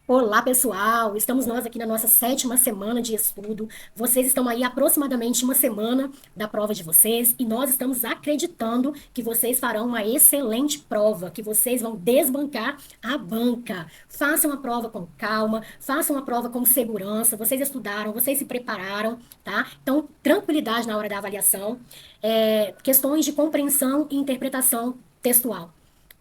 Olá, pessoal! Estamos nós aqui na nossa sétima semana de estudo. Vocês estão aí aproximadamente uma semana da prova de vocês e nós estamos acreditando que vocês farão uma excelente prova, que vocês vão desbancar a banca. Façam a prova com calma, façam a prova com segurança. Vocês estudaram, vocês se prepararam, tá? Então, tranquilidade na hora da avaliação. Questões de compreensão e interpretação textual.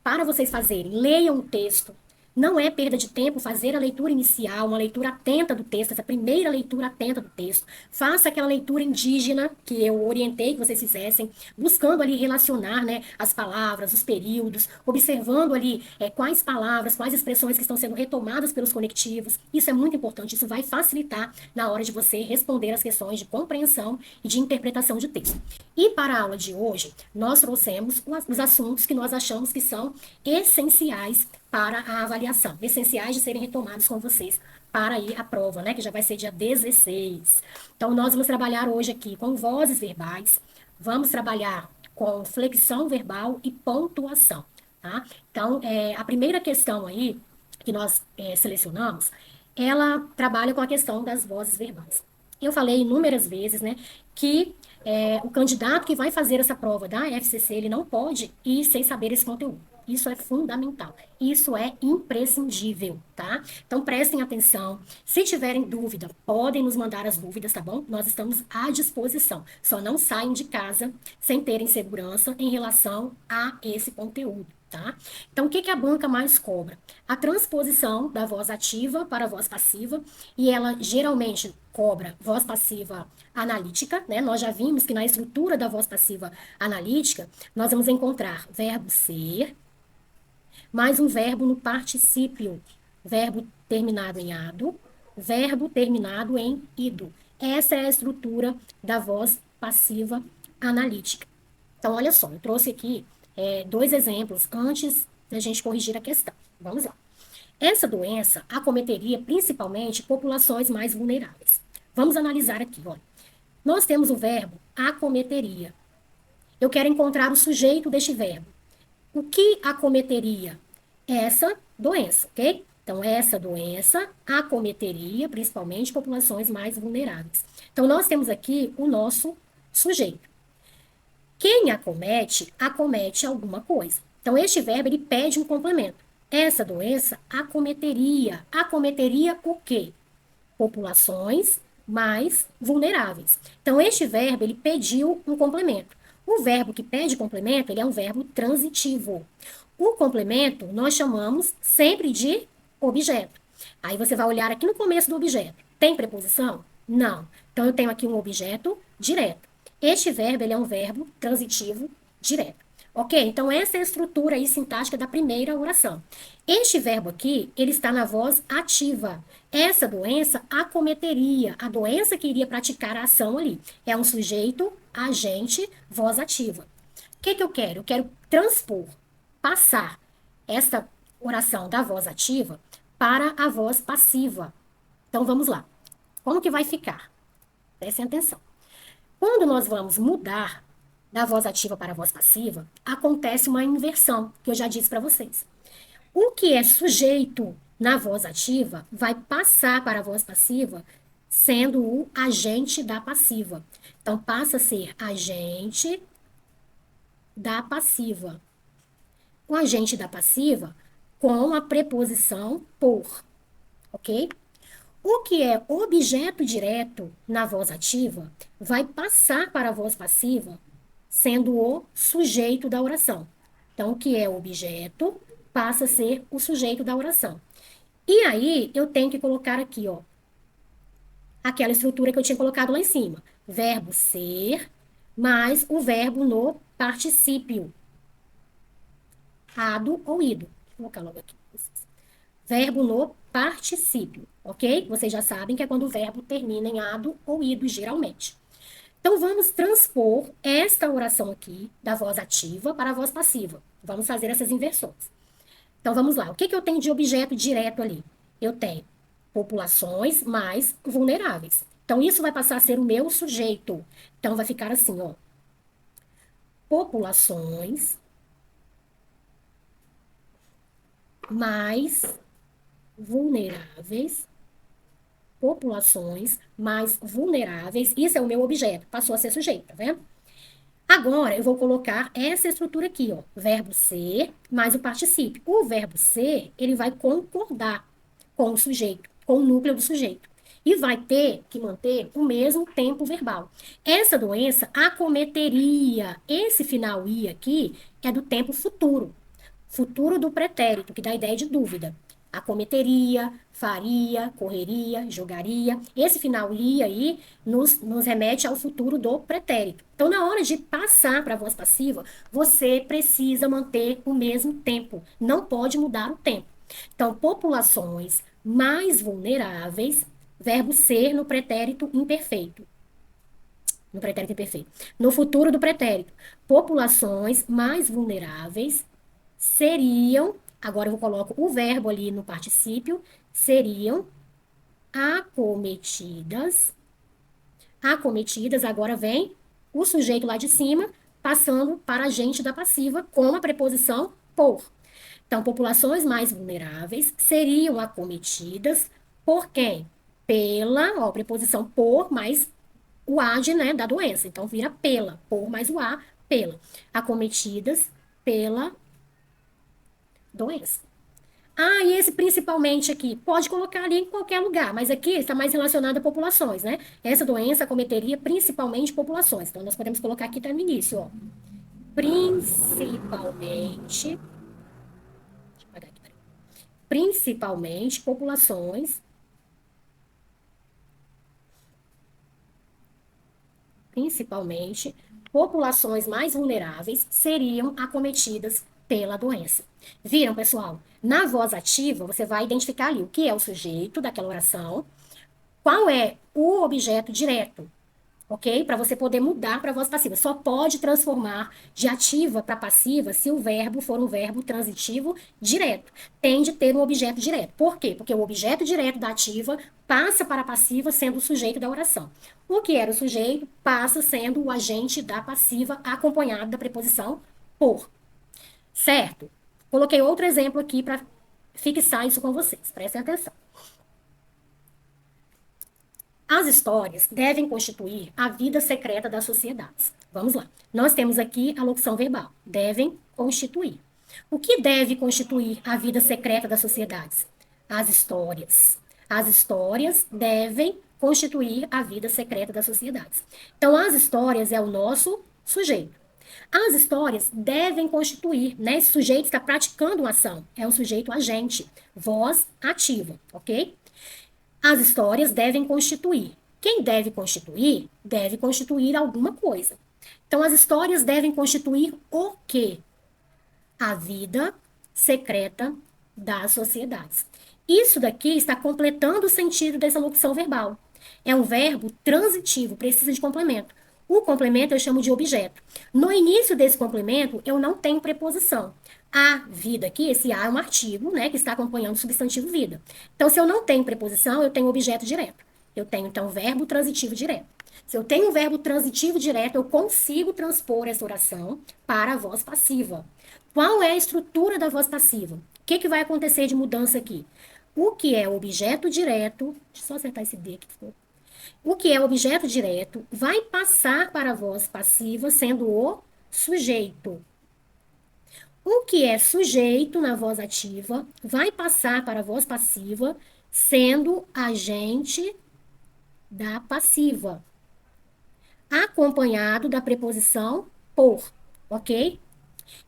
Para vocês fazerem, leiam o texto. Não é perda de tempo fazer a leitura inicial, uma leitura atenta do texto, essa primeira leitura atenta do texto. Faça aquela leitura indígena que eu orientei que vocês fizessem, buscando ali relacionar, né, as palavras, os períodos, observando ali quais palavras, quais expressões que estão sendo retomadas pelos conectivos. Isso é muito importante, isso vai facilitar na hora de você responder as questões de compreensão e de interpretação de texto. E para a aula de hoje, nós trouxemos os assuntos que nós achamos que são essenciais para a avaliação, essenciais de serem retomados com vocês para ir à prova, né, que já vai ser dia 16. Então, nós vamos trabalhar hoje aqui com vozes verbais, vamos trabalhar com flexão verbal e pontuação, tá? Então, a primeira questão aí que nós selecionamos, ela trabalha com a questão das vozes verbais. Eu falei inúmeras vezes, né, que o candidato que vai fazer essa prova da FCC, ele não pode ir sem saber esse conteúdo. Isso é fundamental. Isso é imprescindível, tá? Então prestem atenção. Se tiverem dúvida, podem nos mandar as dúvidas, tá bom? Nós estamos à disposição. Só não saem de casa sem terem segurança em relação a esse conteúdo. Tá? Então, o que a banca mais cobra? A transposição da voz ativa para a voz passiva, e ela geralmente cobra voz passiva analítica, né? Nós já vimos que na estrutura da voz passiva analítica, nós vamos encontrar verbo ser, mais um verbo no particípio, verbo terminado em ado, verbo terminado em ido. Essa é a estrutura da voz passiva analítica. Então, olha só, eu trouxe aqui dois exemplos antes da gente corrigir a questão. Vamos lá. Essa doença acometeria principalmente populações mais vulneráveis. Vamos analisar aqui, olha. Nós temos o verbo acometeria. Eu quero encontrar o sujeito deste verbo. O que acometeria? Essa doença, ok? Então, essa doença acometeria principalmente populações mais vulneráveis. Então, nós temos aqui o nosso sujeito. Quem acomete, acomete alguma coisa. Então, este verbo, ele pede um complemento. Essa doença acometeria. Acometeria o quê? Populações mais vulneráveis. Então, este verbo, ele pediu um complemento. O verbo que pede complemento, ele é um verbo transitivo. O complemento, nós chamamos sempre de objeto. Aí você vai olhar aqui no começo do objeto. Tem preposição? Não. Então, eu tenho aqui um objeto direto. Este verbo, ele é um verbo transitivo direto. Ok? Então, essa é a estrutura aí sintática da primeira oração. Este verbo aqui, ele está na voz ativa. Essa doença acometeria, a doença que iria praticar a ação ali. É um sujeito, agente, voz ativa. O que eu quero? Eu quero transpor, passar esta oração da voz ativa para a voz passiva. Então, vamos lá. Como que vai ficar? Prestem atenção. Quando nós vamos mudar da voz ativa para a voz passiva, acontece uma inversão, que eu já disse para vocês. O que é sujeito na voz ativa vai passar para a voz passiva sendo o agente da passiva. Então, passa a ser agente da passiva. O agente da passiva com a preposição por, ok? O que é objeto direto na voz ativa vai passar para a voz passiva sendo o sujeito da oração. Então, o que é objeto passa a ser o sujeito da oração. E aí, eu tenho que colocar aqui, ó, aquela estrutura que eu tinha colocado lá em cima. Verbo ser mais o verbo no particípio. Ado ou ido. Vou colocar logo aqui. Verbo no particípio, ok? Vocês já sabem que é quando o verbo termina em ado ou ido, geralmente. Então, vamos transpor esta oração aqui, da voz ativa, para a voz passiva. Vamos fazer essas inversões. Então, vamos lá. O que eu tenho de objeto direto ali? Eu tenho populações mais vulneráveis. Então, isso vai passar a ser o meu sujeito. Então, vai ficar assim, ó. Populações mais vulneráveis, populações mais vulneráveis. Isso é o meu objeto, passou a ser sujeito, tá vendo? Agora, eu vou colocar essa estrutura aqui, ó, verbo ser mais o particípio. O verbo ser, ele vai concordar com o sujeito, com o núcleo do sujeito. E vai ter que manter o mesmo tempo verbal. Essa doença acometeria. Esse final i aqui é do tempo futuro. Futuro do pretérito, que dá a ideia de dúvida. Acometeria, faria, correria, jogaria. Esse final ia aí nos remete ao futuro do pretérito. Então, na hora de passar para a voz passiva, você precisa manter o mesmo tempo. Não pode mudar o tempo. Então, populações mais vulneráveis, verbo ser no pretérito imperfeito. No pretérito imperfeito. No futuro do pretérito, populações mais vulneráveis seriam, agora eu coloco o verbo ali no particípio, seriam acometidas. Acometidas, agora vem o sujeito lá de cima, passando para agente da passiva com a preposição por. Então, populações mais vulneráveis seriam acometidas por quem? Pela, ó, preposição por mais o ad, né, da doença. Então, vira pela, por mais o a, pela. Acometidas pela doença. Ah, e esse principalmente aqui, pode colocar ali em qualquer lugar, mas aqui está mais relacionado a populações, né? Essa doença acometeria principalmente populações. Então, nós podemos colocar aqui até no início, ó. Principalmente, deixa eu apagar aqui, peraí. Principalmente populações, principalmente populações mais vulneráveis seriam acometidas pela doença. Viram, pessoal? Na voz ativa, você vai identificar ali o que é o sujeito daquela oração, qual é o objeto direto, ok? Para você poder mudar para a voz passiva. Só pode transformar de ativa para passiva se o verbo for um verbo transitivo direto. Tem de ter um objeto direto. Por quê? Porque o objeto direto da ativa passa para a passiva sendo o sujeito da oração. O que era o sujeito passa sendo o agente da passiva acompanhado da preposição por. Certo? Coloquei outro exemplo aqui para fixar isso com vocês. Prestem atenção. As histórias devem constituir a vida secreta das sociedades. Vamos lá. Nós temos aqui a locução verbal. Devem constituir. O que deve constituir a vida secreta das sociedades? As histórias. As histórias devem constituir a vida secreta das sociedades. Então, as histórias é o nosso sujeito. As histórias devem constituir, né? Esse sujeito está praticando uma ação. É o sujeito agente. Voz ativa, ok? As histórias devem constituir. Quem deve constituir? Deve constituir alguma coisa. Então, as histórias devem constituir o quê? A vida secreta das sociedades. Isso daqui está completando o sentido dessa locução verbal. É um verbo transitivo, precisa de complemento. O complemento eu chamo de objeto. No início desse complemento, eu não tenho preposição. A vida aqui, esse a é um artigo, né, que está acompanhando o substantivo vida. Então, se eu não tenho preposição, eu tenho objeto direto. Eu tenho, então, verbo transitivo direto. Se eu tenho um verbo transitivo direto, eu consigo transpor essa oração para a voz passiva. Qual é a estrutura da voz passiva? O que vai acontecer de mudança aqui? O que é objeto direto, deixa eu só acertar esse D aqui, o que é objeto direto vai passar para a voz passiva sendo o sujeito. O que é sujeito na voz ativa vai passar para a voz passiva sendo agente da passiva, acompanhado da preposição por, ok?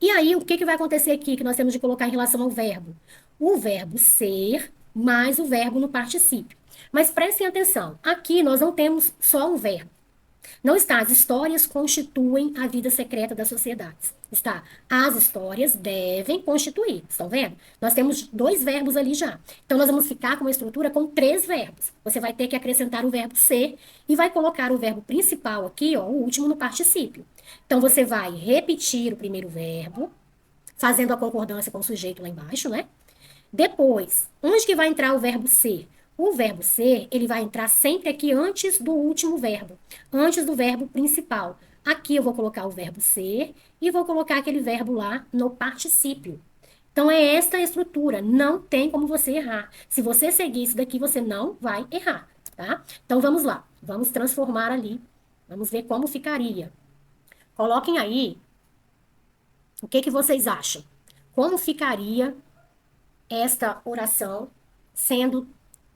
E aí, o que vai acontecer aqui que nós temos de colocar em relação ao verbo? O verbo ser mais o verbo no particípio. Mas prestem atenção, aqui nós não temos só um verbo. Não está, as histórias constituem a vida secreta das sociedades. Está, as histórias devem constituir. Estão vendo? Nós temos dois verbos ali já. Então, nós vamos ficar com uma estrutura com três verbos. Você vai ter que acrescentar o verbo ser e vai colocar o verbo principal aqui, ó, o último no particípio. Então, você vai repetir o primeiro verbo, fazendo a concordância com o sujeito lá embaixo, né? Depois, onde que vai entrar o verbo ser? O verbo ser, ele vai entrar sempre aqui antes do último verbo, antes do verbo principal. Aqui eu vou colocar o verbo ser e vou colocar aquele verbo lá no particípio. Então, é esta a estrutura. Não tem como você errar. Se você seguir isso daqui, você não vai errar, tá? Então, vamos lá. Vamos transformar ali. Vamos ver como ficaria. Coloquem aí o que que vocês acham. Como ficaria esta oração sendo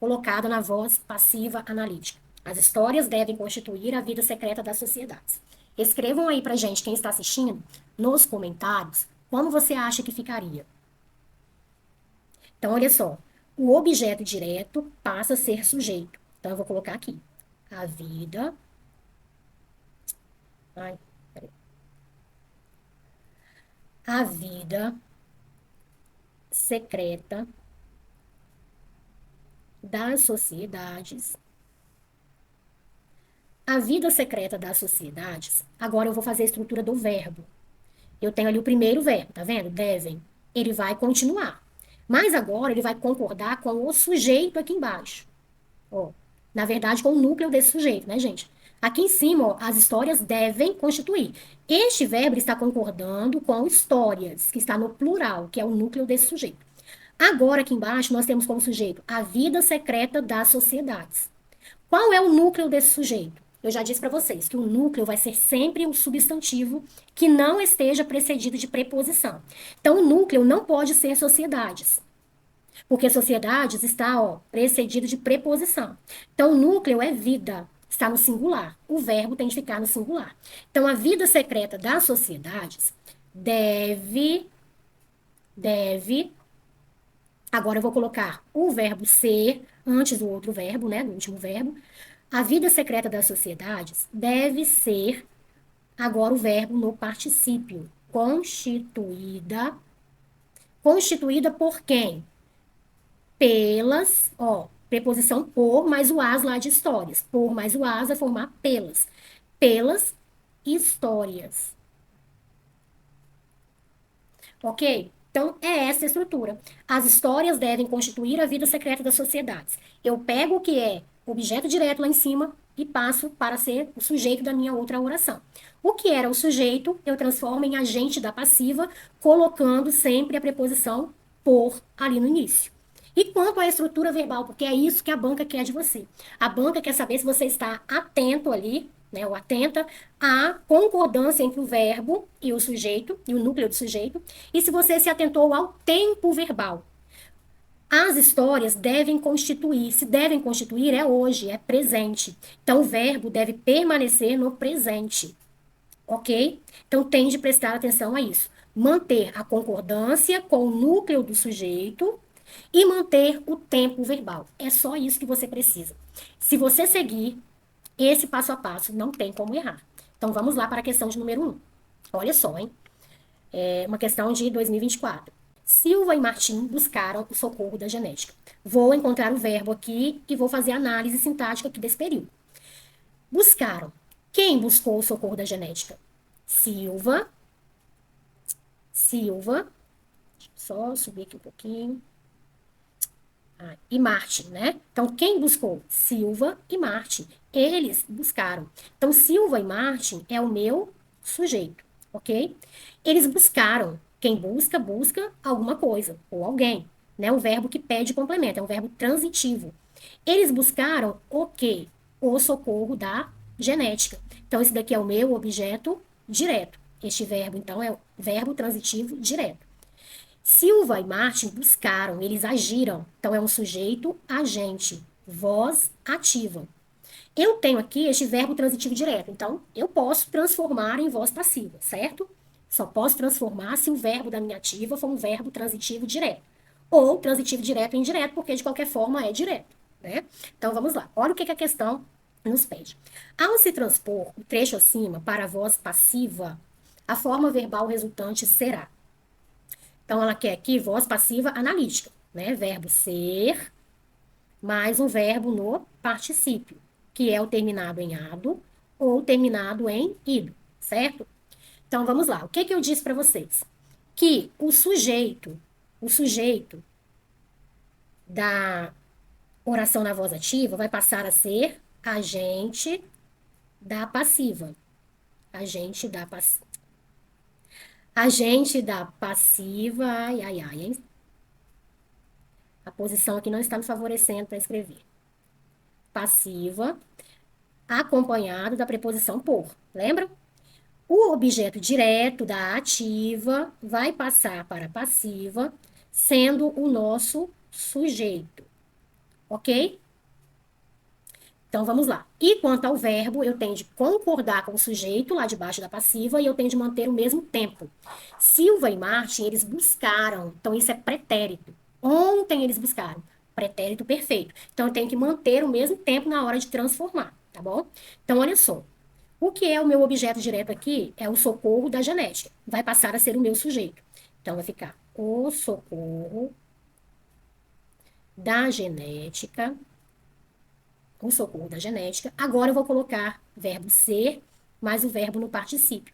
colocada na voz passiva analítica? As histórias devem constituir a vida secreta das sociedades. Escrevam aí pra gente, quem está assistindo, nos comentários, como você acha que ficaria. Então, olha só. O objeto direto passa a ser sujeito. Então, eu vou colocar aqui. A vida. Ai, peraí. A vida secreta das sociedades. A vida secreta das sociedades. Agora eu vou fazer a estrutura do verbo. Eu tenho ali o primeiro verbo, tá vendo? Devem. Ele vai continuar. Mas agora ele vai concordar com o sujeito aqui embaixo. Ó, na verdade, com o núcleo desse sujeito, né, gente? Aqui em cima, ó, as histórias devem constituir. Este verbo está concordando com histórias, que está no plural, que é o núcleo desse sujeito. Agora, aqui embaixo, nós temos como sujeito a vida secreta das sociedades. Qual é o núcleo desse sujeito? Eu já disse para vocês que o núcleo vai ser sempre um substantivo que não esteja precedido de preposição. Então, o núcleo não pode ser sociedades, porque sociedades está, ó, precedido de preposição. Então, o núcleo é vida, está no singular. O verbo tem de ficar no singular. Então, a vida secreta das sociedades deve. Agora eu vou colocar o verbo ser antes do outro verbo, né, do último verbo. A vida secreta das sociedades deve ser agora o verbo no particípio. Constituída. Constituída por quem? Pelas, ó, preposição por, mais o as lá de histórias. Por mais o as vai formar pelas. Pelas histórias. Ok? Então, é essa a estrutura. As histórias devem constituir a vida secreta das sociedades. Eu pego o que é objeto direto lá em cima e passo para ser o sujeito da minha outra oração. O que era o sujeito, eu transformo em agente da passiva, colocando sempre a preposição por ali no início. E quanto à estrutura verbal, porque é isso que a banca quer de você. A banca quer saber se você está atento ali, né, ou atenta à concordância entre o verbo e o sujeito, e o núcleo do sujeito, e se você se atentou ao tempo verbal. As histórias devem constituir, se devem constituir é hoje, é presente. Então, o verbo deve permanecer no presente, ok? Então, tem de prestar atenção a isso. Manter a concordância com o núcleo do sujeito e manter o tempo verbal. É só isso que você precisa. Se você seguir esse passo a passo, não tem como errar. Então, vamos lá para a questão de número 1. Olha só, hein? É uma questão de 2024. Silva e Martim buscaram o socorro da genética. Vou encontrar o verbo aqui e vou fazer a análise sintática aqui desse período. Buscaram. Quem buscou o socorro da genética? Silva. Só subir aqui um pouquinho. E Martin, né? Então, quem buscou? Silva e Martin. Eles buscaram. Então, Silva e Martin é o meu sujeito, ok? Eles buscaram. Quem busca, busca alguma coisa ou alguém, né? Um verbo que pede complemento, é um verbo transitivo. Eles buscaram o quê? O socorro da genética. Então, esse daqui é o meu objeto direto. Este verbo, então, é o verbo transitivo direto. Silva e Martin buscaram, eles agiram. Então, é um sujeito agente, voz ativa. Eu tenho aqui este verbo transitivo direto, então eu posso transformar em voz passiva, certo? Só posso transformar se o verbo da minha ativa for um verbo transitivo direto. Ou transitivo direto e indireto, porque de qualquer forma é direto, né? Então vamos lá. Olha o que a questão nos pede. Ao se transpor o trecho acima para a voz passiva, a forma verbal resultante será. Então, ela quer aqui voz passiva analítica, né? Verbo ser, mais um verbo no particípio, que é o terminado em ado ou terminado em ido, certo? Então, vamos lá. O que que eu disse para vocês? Que o sujeito da oração na voz ativa vai passar a ser agente da passiva. Agente da passiva. Agente da passiva, ai, ai, ai, hein? A posição aqui não está me favorecendo para escrever. Passiva, acompanhado da preposição por. Lembra? O objeto direto da ativa vai passar para a passiva, sendo o nosso sujeito, ok? Então vamos lá. E quanto ao verbo, eu tenho de concordar com o sujeito lá debaixo da passiva e eu tenho de manter o mesmo tempo. Silva e Martin, eles buscaram. Então isso é pretérito. Ontem eles buscaram. Pretérito perfeito. Então eu tenho que manter o mesmo tempo na hora de transformar, tá bom? Então olha só. O que é o meu objeto direto aqui? É o socorro da genética. Vai passar a ser o meu sujeito. Então vai ficar o socorro da genética, o socorro da genética. Agora eu vou colocar verbo ser mais o verbo no particípio.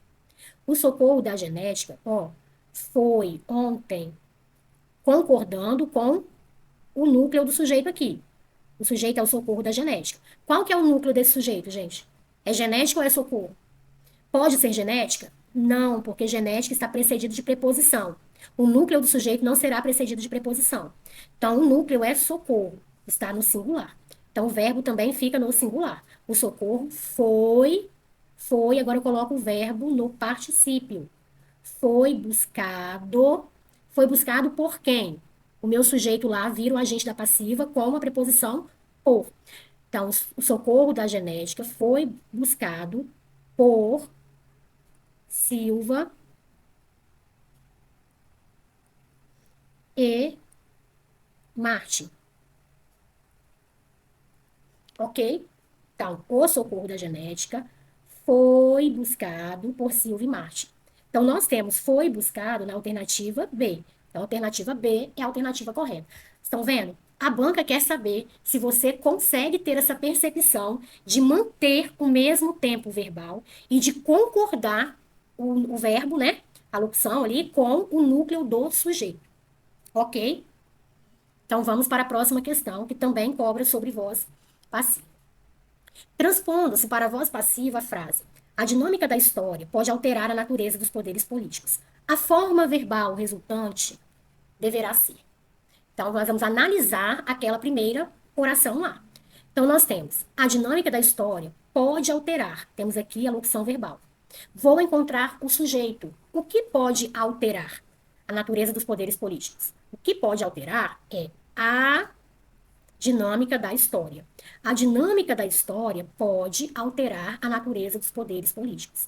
O socorro da genética, ó, foi ontem concordando com o núcleo do sujeito aqui. O sujeito é o socorro da genética. Qual que é o núcleo desse sujeito, gente? É genética ou é socorro? Pode ser genética? Não, porque genética está precedido de preposição. O núcleo do sujeito não será precedido de preposição. Então, o núcleo é socorro, está no singular. Então, o verbo também fica no singular. O socorro foi, agora eu coloco o verbo no particípio. Foi buscado por quem? O meu sujeito lá vira o agente da passiva com a preposição por. Então, o socorro da genética foi buscado por Silva e Martin, ok? Então, o socorro da genética foi buscado por Silva e Martin. Então, nós temos foi buscado na alternativa B. Então, a alternativa B é a alternativa correta. Estão vendo? A banca quer saber se você consegue ter essa percepção de manter o mesmo tempo verbal e de concordar o verbo, né? A locução ali com o núcleo do sujeito. Ok? Então, vamos para a próxima questão, que também cobra sobre voz passiva. Transpondo-se para a voz passiva a frase: a dinâmica da história pode alterar a natureza dos poderes políticos. A forma verbal resultante deverá ser. Então, nós vamos analisar aquela primeira oração lá. Então, nós temos a dinâmica da história pode alterar. Temos aqui a locução verbal. Vou encontrar o sujeito. O que pode alterar a natureza dos poderes políticos? O que pode alterar é a dinâmica da história. A dinâmica da história pode alterar a natureza dos poderes políticos.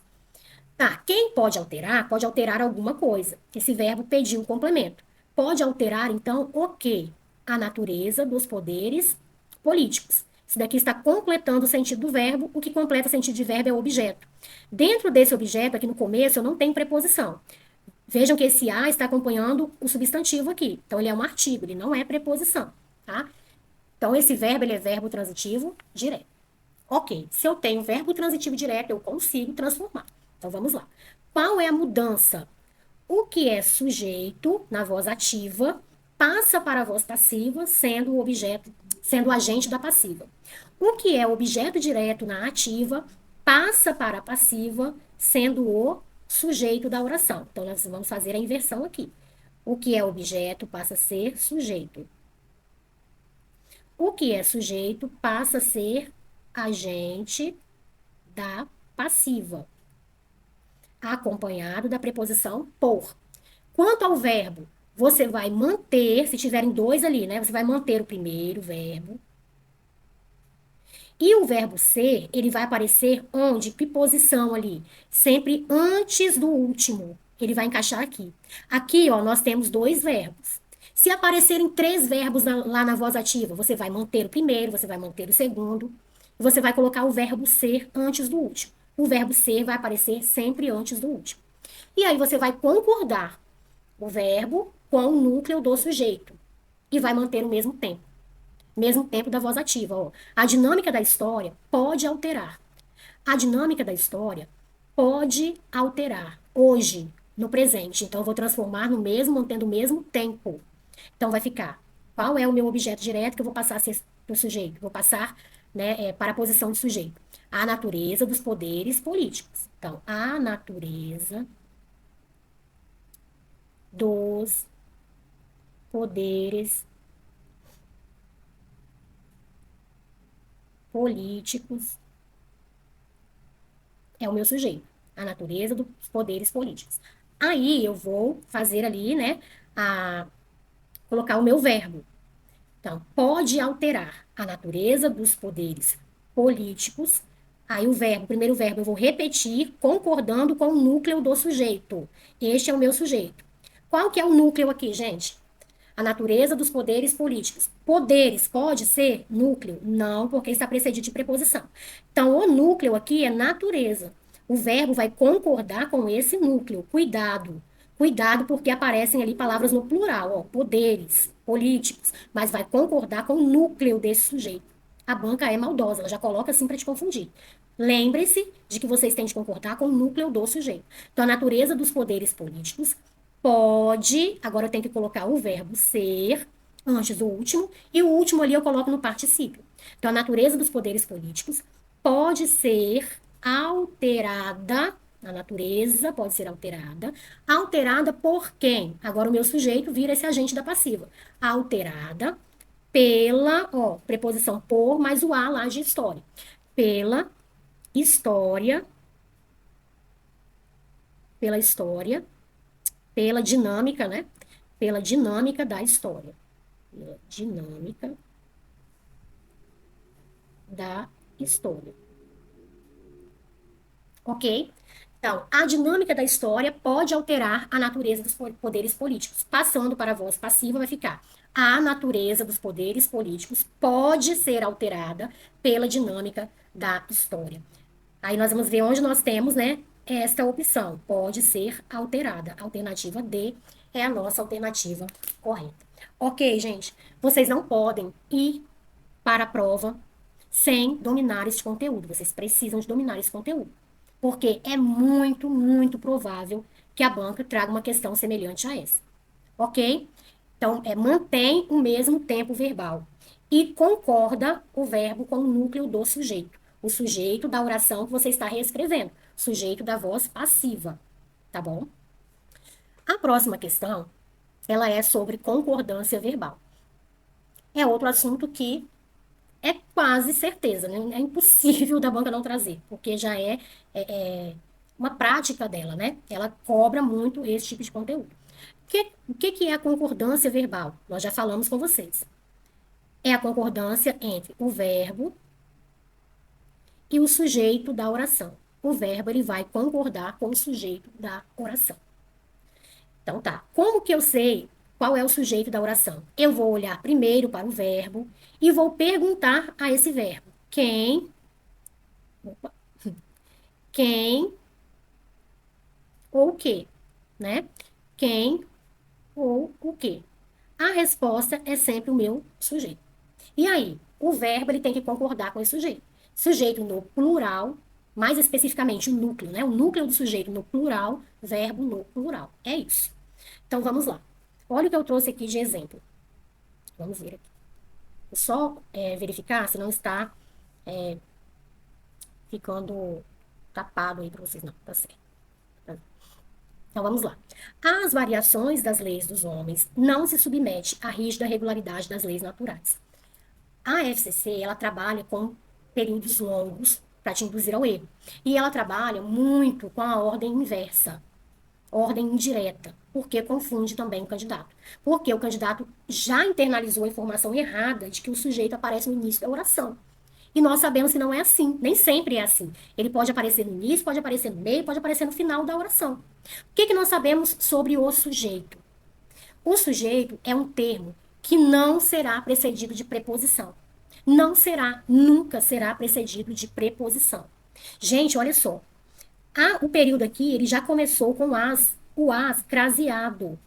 Tá, quem pode alterar alguma coisa. Esse verbo pediu um complemento. Pode alterar, então, o quê? A natureza dos poderes políticos. Isso daqui está completando o sentido do verbo. O que completa o sentido de verbo é o objeto. Dentro desse objeto, aqui no começo, eu não tenho preposição. Vejam que esse a está acompanhando o substantivo aqui. Então, ele é um artigo, ele não é preposição, tá? Então, esse verbo, ele é verbo transitivo direto. Ok, se eu tenho verbo transitivo direto, eu consigo transformar. Então, vamos lá. Qual é a mudança? O que é sujeito na voz ativa passa para a voz passiva, sendo o objeto, sendo o agente da passiva. O que é objeto direto na ativa passa para a passiva, sendo o sujeito da oração. Então, nós vamos fazer a inversão aqui. O que é objeto passa a ser sujeito. O que é sujeito passa a ser agente da passiva, acompanhado da preposição por. Quanto ao verbo, você vai manter, se tiverem dois ali, né? Você vai manter o primeiro verbo. E o verbo ser, ele vai aparecer onde? Que posição ali? Sempre antes do último. Ele vai encaixar aqui. Aqui, ó, nós temos dois verbos. Se aparecerem três verbos lá na voz ativa, você vai manter o primeiro, você vai manter o segundo, e você vai colocar o verbo ser antes do último. O verbo ser vai aparecer sempre antes do último. E aí você vai concordar o verbo com o núcleo do sujeito e vai manter o mesmo tempo da voz ativa. Ó. A dinâmica da história pode alterar. A dinâmica da história pode alterar hoje, no presente. Então, eu vou transformar no mesmo, mantendo o mesmo tempo. Então, vai ficar. Qual é o meu objeto direto que eu vou passar a ser para o sujeito? Vou passar, né, para a posição de sujeito. A natureza dos poderes políticos. Então, a natureza dos poderes políticos é o meu sujeito. A natureza dos poderes políticos. Aí eu vou fazer ali, né, colocar o meu verbo. Então, pode alterar a natureza dos poderes políticos. Aí o primeiro verbo, eu vou repetir concordando com o núcleo do sujeito. Este é o meu sujeito. Qual que é o núcleo aqui, gente? A natureza dos poderes políticos. Poderes pode ser núcleo? Não, porque está precedido de preposição. Então, o núcleo aqui é natureza. O verbo vai concordar com esse núcleo. Cuidado. Cuidado, porque aparecem ali palavras no plural, ó, poderes políticos, mas vai concordar com o núcleo desse sujeito. A banca é maldosa, ela já coloca assim para te confundir. Lembre-se de que vocês têm de concordar com o núcleo do sujeito. Então, a natureza dos poderes políticos pode, agora eu tenho que colocar o verbo ser antes do último, e o último ali eu coloco no particípio. Então, a natureza dos poderes políticos pode ser alterada, a natureza pode ser alterada, alterada por quem? Agora o meu sujeito vira esse agente da passiva. Alterada pela, ó, preposição por, mais o a lá de história. Pela história, pela história, pela dinâmica, né? Pela dinâmica da história. Pela dinâmica da história. Ok? Então, a dinâmica da história pode alterar a natureza dos poderes políticos. Passando para a voz passiva, vai ficar: a natureza dos poderes políticos pode ser alterada pela dinâmica da história. Aí nós vamos ver onde nós temos, né, esta opção. Pode ser alterada. Alternativa D é a nossa alternativa correta. Ok, gente? Vocês não podem ir para a prova sem dominar esse conteúdo. Vocês precisam de dominar esse conteúdo. Porque é muito, muito provável que a banca traga uma questão semelhante a essa. Ok? Então, mantém o mesmo tempo verbal. E concorda o verbo com o núcleo do sujeito. O sujeito da oração que você está reescrevendo. Sujeito da voz passiva. Tá bom? A próxima questão, ela é sobre concordância verbal. É outro assunto que é quase certeza, né? É impossível da banca não trazer, porque já é uma prática dela, né? Ela cobra muito esse tipo de conteúdo. O que é a concordância verbal? Nós já falamos com vocês. É a concordância entre o verbo e o sujeito da oração. O verbo ele vai concordar com o sujeito da oração. Então tá. Como que eu sei qual é o sujeito da oração? Eu vou olhar primeiro para o verbo e vou perguntar a esse verbo: opa, quem ou o quê, né? Quem ou o quê? A resposta é sempre o meu sujeito. E aí, o verbo ele tem que concordar com esse sujeito. Sujeito no plural, mais especificamente o núcleo, né? O núcleo do sujeito no plural, verbo no plural. É isso. Então vamos lá. Olha o que eu trouxe aqui de exemplo. Vamos ver aqui. Vou só verificar se não está ficando tapado aí para vocês. Não, tá certo. Então vamos lá. As variações das leis dos homens não se submete à rígida regularidade das leis naturais. A FCC, ela trabalha com períodos longos para te induzir ao erro. E ela trabalha muito com a ordem inversa, ordem indireta, porque confunde também o candidato. Porque o candidato já internalizou a informação errada de que o sujeito aparece no início da oração. E nós sabemos que não é assim, nem sempre é assim. Ele pode aparecer no início, pode aparecer no meio, pode aparecer no final da oração. O que nós sabemos sobre o sujeito? O sujeito é um termo que não será precedido de preposição. Não será, nunca será precedido de preposição. Gente, olha só. O período aqui, ele já começou com o as craseado.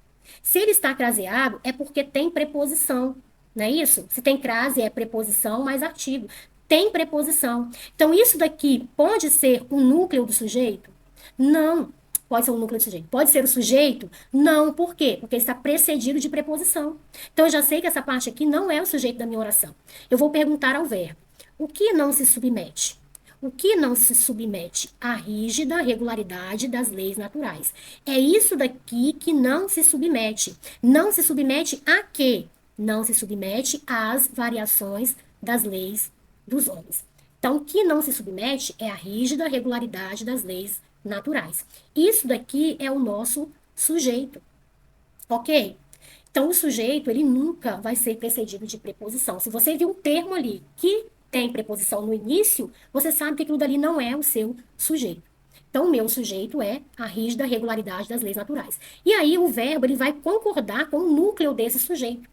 Se ele está craseado, é porque tem preposição, não é isso? Se tem crase, é preposição mais artigo. Tem preposição. Então, isso daqui pode ser o núcleo do sujeito? Não. Pode ser o núcleo do sujeito. Pode ser o sujeito? Não. Por quê? Porque está precedido de preposição. Então, eu já sei que essa parte aqui não é o sujeito da minha oração. Eu vou perguntar ao verbo: o que não se submete? O que não se submete à rígida regularidade das leis naturais. É isso daqui que não se submete. Não se submete a quê? Não se submete às variações das leis dos homens. Então, o que não se submete é a rígida regularidade das leis naturais. Isso daqui é o nosso sujeito, ok? Então, o sujeito, ele nunca vai ser precedido de preposição. Se você viu um termo ali que tem preposição no início, você sabe que aquilo dali não é o seu sujeito. Então, o meu sujeito é a rígida regularidade das leis naturais. E aí, o verbo, ele vai concordar com o núcleo desse sujeito.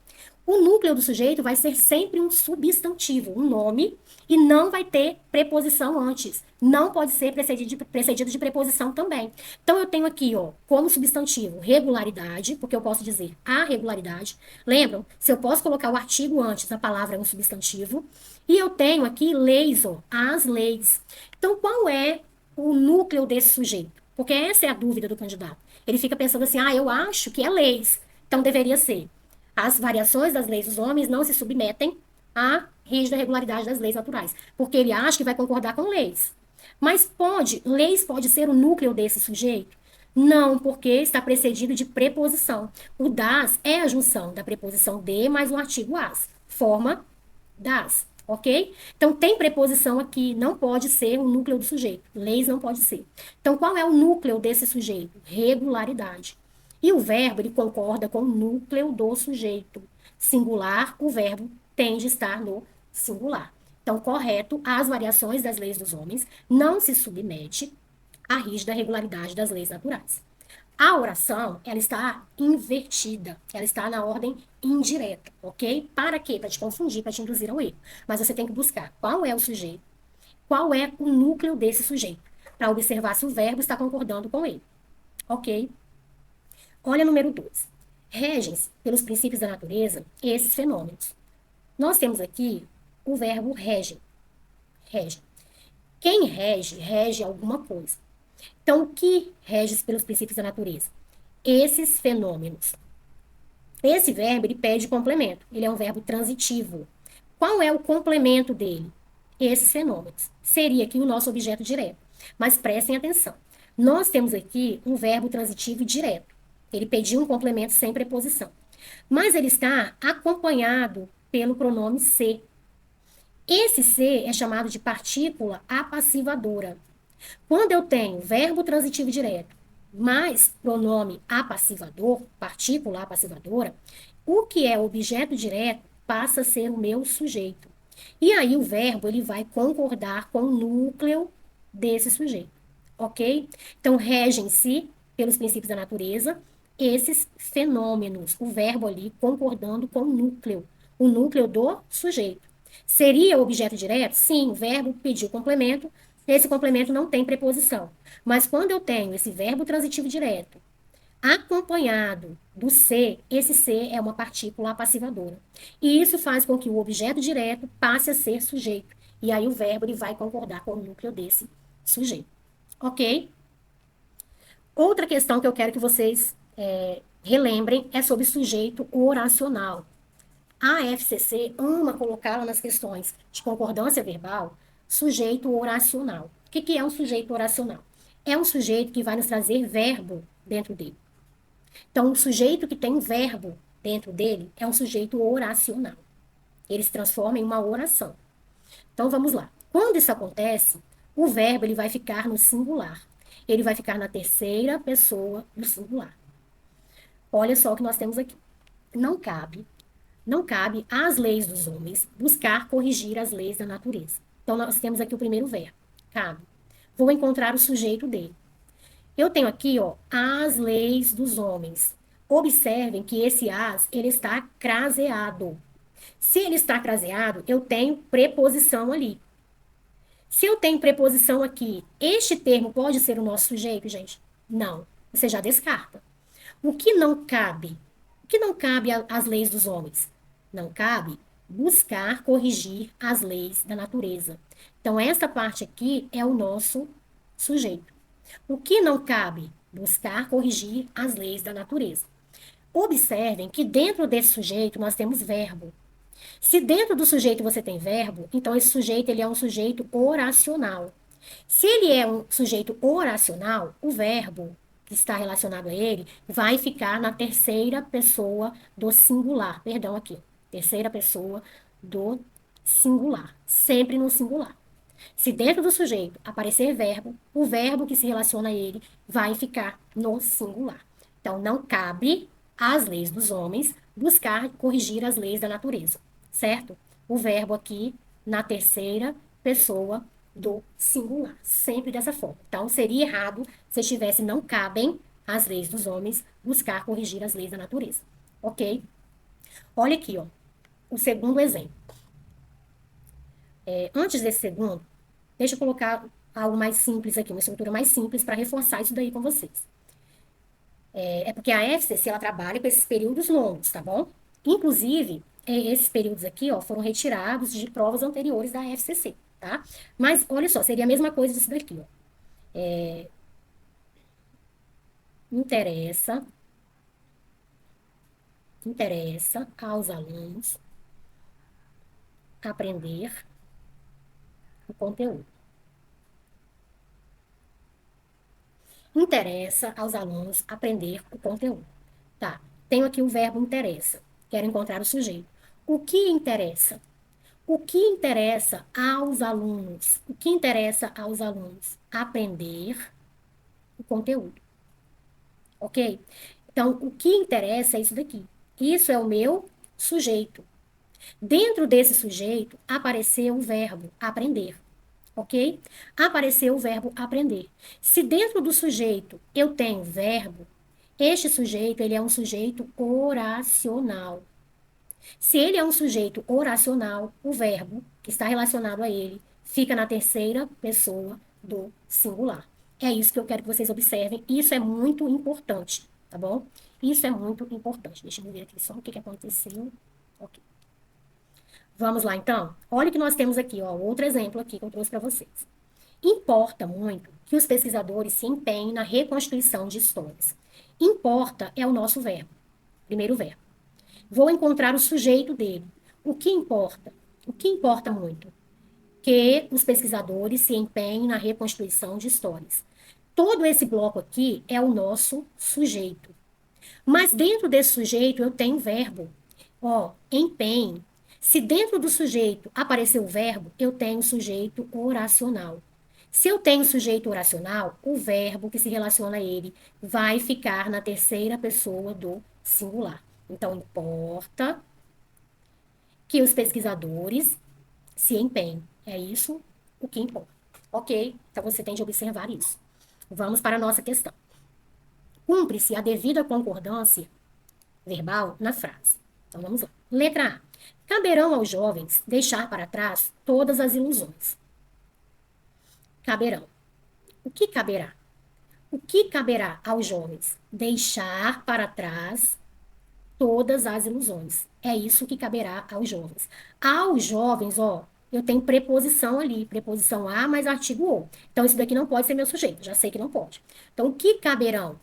O núcleo do sujeito vai ser sempre um substantivo, um nome, e não vai ter preposição antes. Não pode ser precedido de preposição também. Então, eu tenho aqui, ó, como substantivo, regularidade, porque eu posso dizer a regularidade. Lembram? Se eu posso colocar o artigo antes, a palavra é um substantivo. E eu tenho aqui leis, ó, as leis. Então, qual é o núcleo desse sujeito? Porque essa é a dúvida do candidato. Ele fica pensando assim, eu acho que é leis. Então, deveria ser as variações das leis dos homens não se submetem à rígida regularidade das leis naturais, porque ele acha que vai concordar com leis. Mas leis pode ser o núcleo desse sujeito? Não, porque está precedido de preposição. O das é a junção da preposição de mais um artigo as. Forma das, ok? Então, tem preposição aqui, não pode ser o núcleo do sujeito. Leis não pode ser. Então, qual é o núcleo desse sujeito? Regularidade. E o verbo, ele concorda com o núcleo do sujeito. Singular, o verbo tende a estar no singular. Então, correto, as variações das leis dos homens não se submete à rígida regularidade das leis naturais. A oração, ela está invertida, ela está na ordem indireta, ok? Para quê? Para te confundir, para te induzir ao erro. Mas você tem que buscar qual é o sujeito, qual é o núcleo desse sujeito, para observar se o verbo está concordando com ele, ok? Olha número 2. Regem-se pelos princípios da natureza esses fenômenos. Nós temos aqui o verbo rege. Rege. Quem rege, rege alguma coisa. Então, o que rege pelos princípios da natureza? Esses fenômenos. Esse verbo, ele pede complemento. Ele é um verbo transitivo. Qual é o complemento dele? Esses fenômenos. Seria aqui o nosso objeto direto. Mas prestem atenção. Nós temos aqui um verbo transitivo direto. Ele pediu um complemento sem preposição. Mas ele está acompanhado pelo pronome se. Esse se é chamado de partícula apassivadora. Quando eu tenho verbo transitivo direto mais pronome apassivador, partícula apassivadora, o que é objeto direto passa a ser o meu sujeito. E aí o verbo ele vai concordar com o núcleo desse sujeito, ok? Então, regem-se pelos princípios da natureza esses fenômenos, o verbo ali concordando com o núcleo do sujeito. Seria objeto direto? Sim, o verbo pediu complemento, esse complemento não tem preposição. Mas quando eu tenho esse verbo transitivo direto acompanhado do ser, esse ser é uma partícula apassivadora. E isso faz com que o objeto direto passe a ser sujeito. E aí o verbo ele vai concordar com o núcleo desse sujeito. Ok? Outra questão que eu quero que vocês relembrem é sobre sujeito oracional. A FCC ama colocá-la nas questões de concordância verbal, sujeito oracional. O que é um sujeito oracional? É um sujeito que vai nos trazer verbo dentro dele. Então, o sujeito que tem um verbo dentro dele é um sujeito oracional. Ele se transforma em uma oração. Então, vamos lá. Quando isso acontece, o verbo ele vai ficar no singular. Ele vai ficar na terceira pessoa do singular. Olha só o que nós temos aqui. Não cabe às leis dos homens buscar corrigir as leis da natureza. Então, nós temos aqui o primeiro verbo, cabe. Vou encontrar o sujeito dele. Eu tenho aqui, ó, as leis dos homens. Observem que esse as, ele está craseado. Se ele está craseado, eu tenho preposição ali. Se eu tenho preposição aqui, este termo pode ser o nosso sujeito, gente? Não. Você já descarta. O que não cabe? O que não cabe às leis dos homens? Não cabe buscar corrigir as leis da natureza. Então, essa parte aqui é o nosso sujeito. O que não cabe? Buscar corrigir as leis da natureza. Observem que dentro desse sujeito nós temos verbo. Se dentro do sujeito você tem verbo, então esse sujeito ele é um sujeito oracional. Se ele é um sujeito oracional, o verbo que está relacionado a ele vai ficar na terceira pessoa do singular. Perdão, aqui. Terceira pessoa do singular. Sempre no singular. Se dentro do sujeito aparecer verbo, o verbo que se relaciona a ele vai ficar no singular. Então, não cabe às leis dos homens buscar corrigir as leis da natureza, certo? O verbo aqui na terceira pessoa do singular, sempre dessa forma. Então, seria errado se estivesse não cabem às leis dos homens buscar corrigir as leis da natureza, ok? Olha aqui, ó, o segundo exemplo. Antes desse segundo, deixa eu colocar algo mais simples aqui, uma estrutura mais simples para reforçar isso daí com vocês. É porque a FCC, ela trabalha com esses períodos longos, tá bom? Inclusive, esses períodos aqui, ó, foram retirados de provas anteriores da FCC, tá? Mas, olha só, seria a mesma coisa disso daqui, ó. Interessa, interessa aos alunos aprender o conteúdo. Interessa aos alunos aprender o conteúdo. Tá, tenho aqui o verbo interessa. Quero encontrar o sujeito. O que interessa? O que interessa aos alunos? O que interessa aos alunos? Aprender o conteúdo. Ok? Então, o que interessa é isso daqui. Isso é o meu sujeito. Dentro desse sujeito apareceu o verbo aprender. Ok? Apareceu o verbo aprender. Se dentro do sujeito eu tenho verbo, este sujeito ele é um sujeito oracional. Se ele é um sujeito oracional, o verbo que está relacionado a ele fica na terceira pessoa do singular. É isso que eu quero que vocês observem. Isso é muito importante, tá bom? Isso é muito importante. Deixa eu ver aqui só o que aconteceu. Ok. Vamos lá, então? Olha o que nós temos aqui, ó, outro exemplo aqui que eu trouxe para vocês. Importa muito que os pesquisadores se empenhem na reconstituição de histórias. Importa é o nosso verbo, primeiro verbo. Vou encontrar o sujeito dele. O que importa? O que importa muito? Que os pesquisadores se empenhem na reconstituição de histórias. Todo esse bloco aqui é o nosso sujeito. Mas dentro desse sujeito eu tenho verbo. Ó, empenhe. Se dentro do sujeito aparecer o verbo, eu tenho sujeito oracional. Se eu tenho sujeito oracional, o verbo que se relaciona a ele vai ficar na terceira pessoa do singular. Então, importa que os pesquisadores se empenhem. É isso o que importa. Ok? Então, você tem de observar isso. Vamos para a nossa questão. Cumpre-se a devida concordância verbal na frase. Então, vamos lá. Letra A. Caberão aos jovens deixar para trás todas as ilusões. Caberão. O que caberá? O que caberá aos jovens? Deixar para trás todas as ilusões. É isso que caberá aos jovens. Aos jovens, ó, eu tenho preposição ali, preposição a mais artigo o. Então, isso daqui não pode ser meu sujeito, já sei que não pode. Então, o que caberão?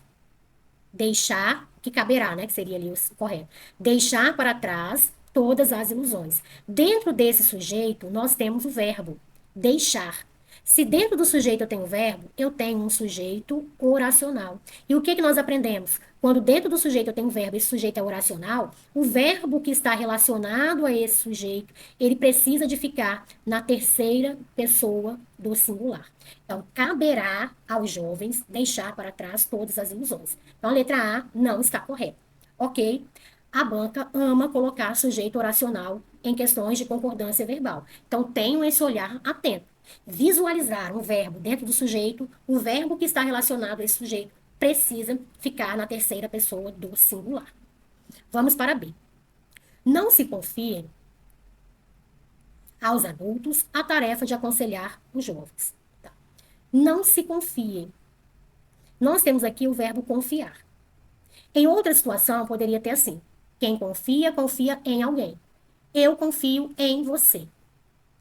Deixar, que caberá, né, que seria ali o correto. Deixar para trás todas as ilusões. Dentro desse sujeito, nós temos o verbo deixar. Se dentro do sujeito eu tenho o verbo, eu tenho um sujeito oracional. E o que nós aprendemos? Quando dentro do sujeito eu tenho um verbo, esse sujeito é oracional, o verbo que está relacionado a esse sujeito, ele precisa de ficar na terceira pessoa do singular. Então, caberá aos jovens deixar para trás todas as ilusões. Então, a letra A não está correta. Ok? A banca ama colocar sujeito oracional em questões de concordância verbal. Então, tenham esse olhar atento. Visualizar um verbo dentro do sujeito, o verbo que está relacionado a esse sujeito precisa ficar na terceira pessoa do singular. Vamos para B. Não se confiem aos adultos a tarefa de aconselhar os jovens. Tá? Não se confiem. Nós temos aqui o verbo confiar. Em outra situação, poderia ter assim: quem confia, confia em alguém. Eu confio em você.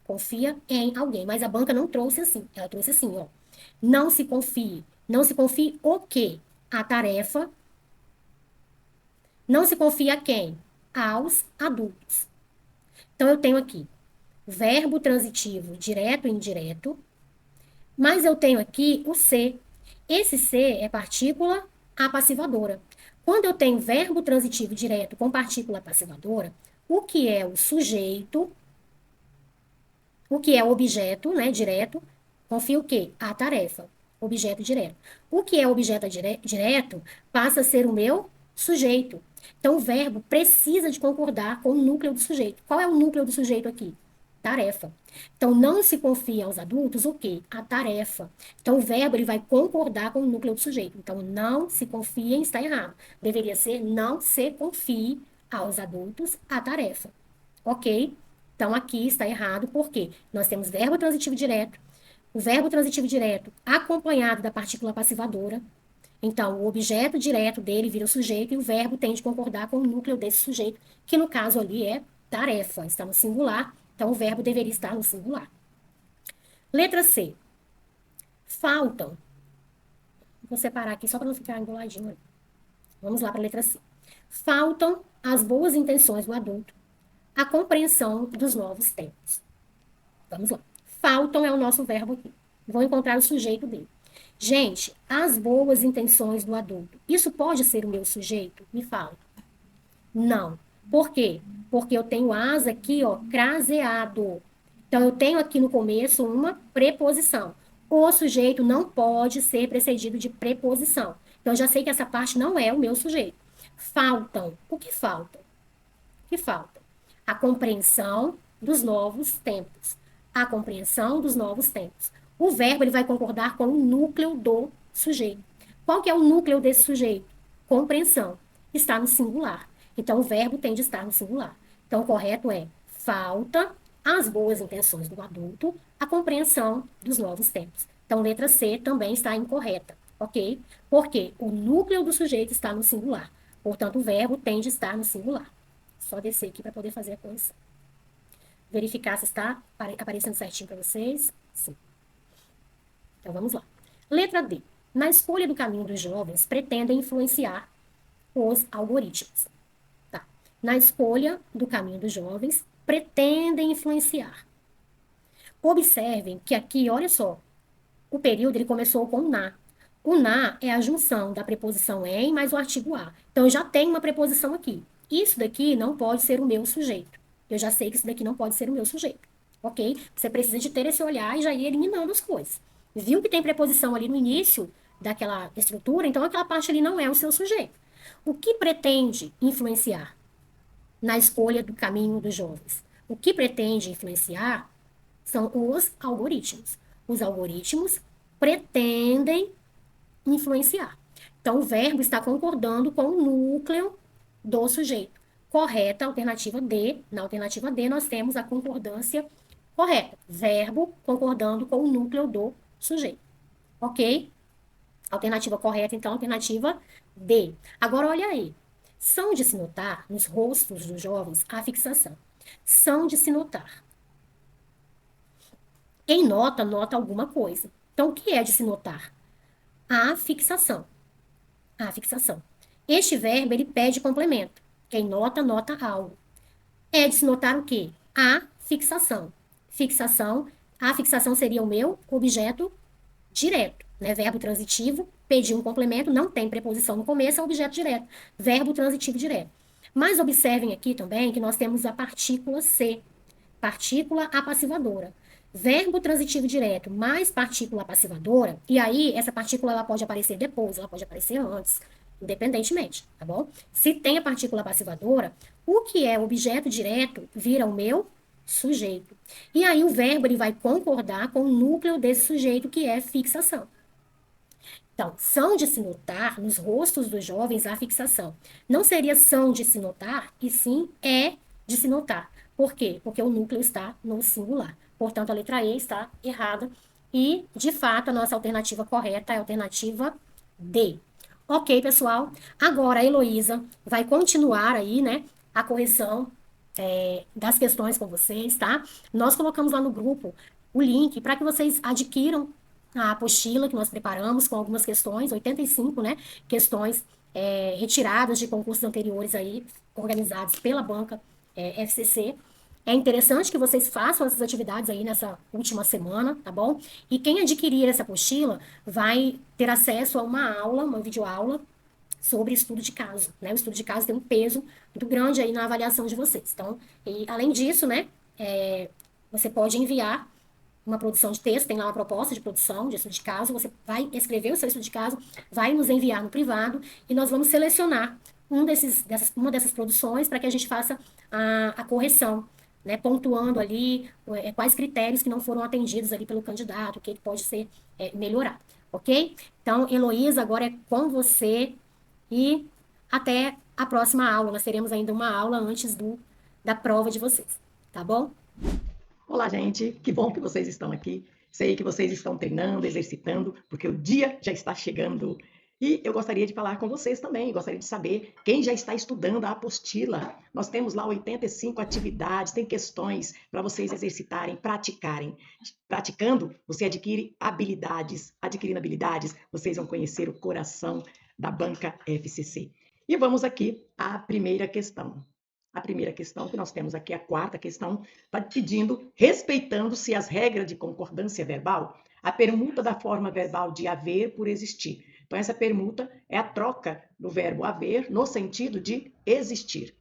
Confia em alguém. Mas a banca não trouxe assim. Ela trouxe assim, ó. Não se confie. Não se confie o quê? A tarefa. Não se confia a quem? Aos adultos. Então, eu tenho aqui verbo transitivo direto e indireto. Mas eu tenho aqui o ser. Esse ser é partícula apassivadora. Quando eu tenho verbo transitivo direto com partícula apassivadora, o que é o sujeito, o que é o objeto, né, direto, confia o quê? A tarefa, objeto direto. O que é objeto direto passa a ser o meu sujeito. Então, o verbo precisa de concordar com o núcleo do sujeito. Qual é o núcleo do sujeito aqui? Tarefa. Então, não se confia aos adultos o quê? A tarefa. Então, o verbo ele vai concordar com o núcleo do sujeito. Então, não se confiem está errado. Deveria ser não se confie aos adultos a tarefa. Ok? Então, aqui está errado, porque nós temos verbo transitivo direto, o verbo transitivo direto acompanhado da partícula passivadora. Então, o objeto direto dele vira o sujeito e o verbo tem de concordar com o núcleo desse sujeito, que no caso ali é tarefa, está no singular, então o verbo deveria estar no singular. Letra C. Faltam. Vou separar aqui só para não ficar emboladinho. Vamos lá para a letra C. Faltam as boas intenções do adulto, a compreensão dos novos tempos. Vamos lá. Faltam é o nosso verbo aqui. Vou encontrar o sujeito dele. Gente, as boas intenções do adulto. Isso pode ser o meu sujeito? Me fala. Não. Por quê? Porque eu tenho as aqui, ó, craseado. Então, eu tenho aqui no começo uma preposição. O sujeito não pode ser precedido de preposição. Então, eu já sei que essa parte não é o meu sujeito. Faltam. O que falta? O que falta? A compreensão dos novos tempos. A compreensão dos novos tempos. O verbo ele vai concordar com o núcleo do sujeito. Qual que é o núcleo desse sujeito? Compreensão. Está no singular. Então, o verbo tem de estar no singular. Então, o correto é falta as boas intenções do adulto, a compreensão dos novos tempos. Então, letra C também está incorreta, ok? Porque o núcleo do sujeito está no singular. Portanto, o verbo tem de estar no singular. Só descer aqui para poder fazer a correção. Verificar se está aparecendo certinho para vocês. Sim. Então, vamos lá. Letra D. Na escolha do caminho dos jovens, pretendem influenciar os algoritmos. Tá. Na escolha do caminho dos jovens, pretendem influenciar. Observem que aqui, olha só, o período ele começou com na. O na é a junção da preposição em mais o artigo a. Então, eu já tenho uma preposição aqui. Isso daqui não pode ser o meu sujeito. Eu já sei que isso daqui não pode ser o meu sujeito. Ok? Você precisa de ter esse olhar e já ir eliminando as coisas. Viu que tem preposição ali no início daquela estrutura? Então, aquela parte ali não é o seu sujeito. O que pretende influenciar na escolha do caminho dos jovens? O que pretende influenciar são os algoritmos. Os algoritmos pretendem influenciar. Então, o verbo está concordando com o núcleo do sujeito. Correta, alternativa D. Na alternativa D, nós temos a concordância correta. Verbo concordando com o núcleo do sujeito. Ok? Alternativa correta, então, alternativa D. Agora, olha aí. São de se notar, nos rostos dos jovens, a fixação. São de se notar. Quem nota, nota alguma coisa. Então, o que é de se notar? A fixação. A fixação. Este verbo, ele pede complemento. Quem nota, nota algo. É de se notar o quê? A fixação. Fixação. A fixação seria o meu objeto direto, né? Verbo transitivo, pedir um complemento, não tem preposição no começo, é objeto direto. Verbo transitivo direto. Mas observem aqui também que nós temos a partícula C, partícula apassivadora. Verbo transitivo direto mais partícula apassivadora, e aí essa partícula ela pode aparecer depois, ela pode aparecer antes, independentemente, tá bom? Se tem a partícula apassivadora, o que é objeto direto vira o meu sujeito. E aí o verbo ele vai concordar com o núcleo desse sujeito que é fixação. Então, são de se notar nos rostos dos jovens a fixação. Não seria são de se notar, e sim é de se notar. Por quê? Porque o núcleo está no singular. Portanto, a letra E está errada. E, de fato, a nossa alternativa correta é a alternativa D. Ok, pessoal? Agora a Heloísa vai continuar aí, né, a correção das questões com vocês, tá? Nós colocamos lá no grupo o link para que vocês adquiram a apostila que nós preparamos com algumas questões, 85, né, questões retiradas de concursos anteriores aí, organizados pela banca FCC. É interessante que vocês façam essas atividades aí nessa última semana, tá bom? E quem adquirir essa apostila vai ter acesso a uma aula, uma videoaula sobre estudo de caso, né? O estudo de caso tem um peso muito grande aí na avaliação de vocês. Então, e além disso, né, você pode enviar uma produção de texto, tem lá uma proposta de produção de estudo de caso, você vai escrever o seu estudo de caso, vai nos enviar no privado e nós vamos selecionar uma dessas produções para que a gente faça a correção, né, pontuando ali quais critérios que não foram atendidos ali pelo candidato, o que pode ser melhorado, ok? Então, Heloísa, agora é com você e até a próxima aula. Nós teremos ainda uma aula antes da prova de vocês, tá bom? Olá, gente, que bom que vocês estão aqui. Sei que vocês estão treinando, exercitando, porque o dia já está chegando. E eu gostaria de falar com vocês também, gostaria de saber quem já está estudando a apostila. Nós temos lá 85 atividades, tem questões para vocês exercitarem, praticarem. Praticando, você adquire habilidades. Adquirindo habilidades, vocês vão conhecer o coração da banca FCC. E vamos aqui à primeira questão. A primeira questão que nós temos aqui, a quarta questão, está pedindo, respeitando-se as regras de concordância verbal, a permuta da forma verbal de haver por existir. Então, essa permuta é a troca do verbo haver no sentido de existir.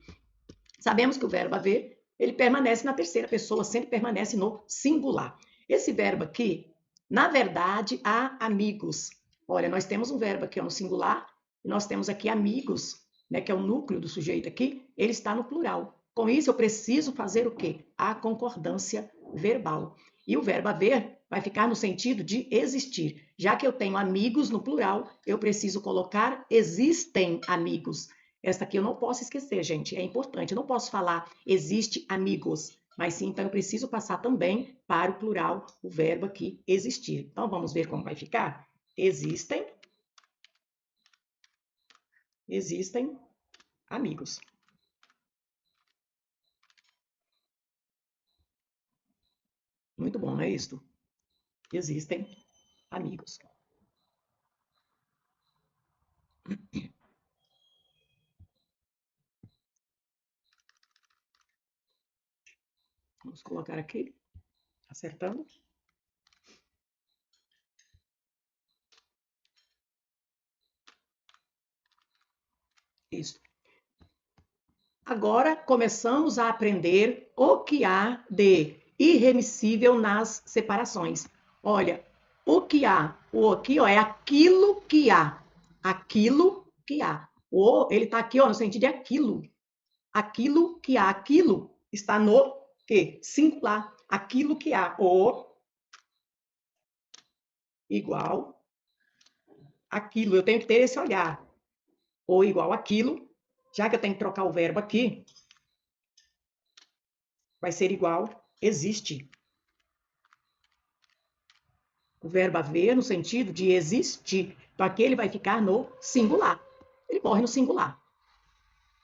Sabemos que o verbo haver, ele permanece na terceira pessoa, sempre permanece no singular. Esse verbo aqui, na verdade, há amigos. Olha, nós temos um verbo aqui no singular, e nós temos aqui amigos, né, que é o núcleo do sujeito aqui, ele está no plural. Com isso, eu preciso fazer o quê? A concordância verbal. E o verbo haver vai ficar no sentido de existir. Já que eu tenho amigos no plural, eu preciso colocar existem amigos. Essa aqui eu não posso esquecer, gente, é importante. Eu não posso falar existe amigos, mas sim, então eu preciso passar também para o plural o verbo aqui existir. Então vamos ver como vai ficar? Existem amigos. Muito bom, não é isso? Existem amigos. Vamos colocar aqui, acertando. Isso. Agora começamos a aprender o que há de irremissível nas separações. Olha, o que há, o aqui ó, é aquilo que há. Aquilo que há. O, ele está aqui ó, no sentido de aquilo. Aquilo que há. Aquilo está no que? Singular. Aquilo que há. O igual aquilo. Eu tenho que ter esse olhar. O igual aquilo. Já que eu tenho que trocar o verbo aqui, vai ser igual existe. O verbo haver no sentido de existir. Então aqui ele vai ficar no singular. Ele morre no singular.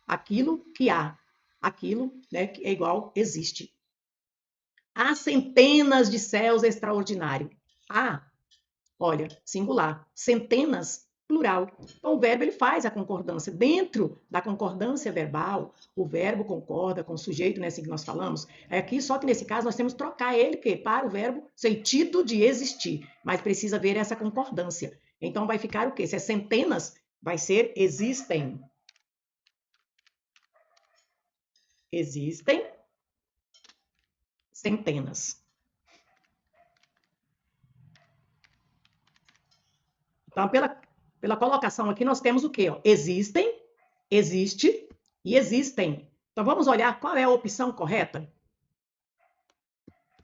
Aquilo que há. Aquilo, né, que é igual existe. Há centenas de céus extraordinários. Há, olha, singular. Centenas, plural. Então o verbo ele faz a concordância. Dentro da concordância verbal, o verbo concorda com o sujeito, né, assim que nós falamos. Aqui, só que nesse caso, nós temos que trocar ele para o verbo sentido de existir. Mas precisa haver essa concordância. Então vai ficar o quê? Se é centenas, vai ser existem. Existem centenas. Então, pela colocação aqui, nós temos o quê? Ó? Existem, existe e existem. Então, vamos olhar qual é a opção correta?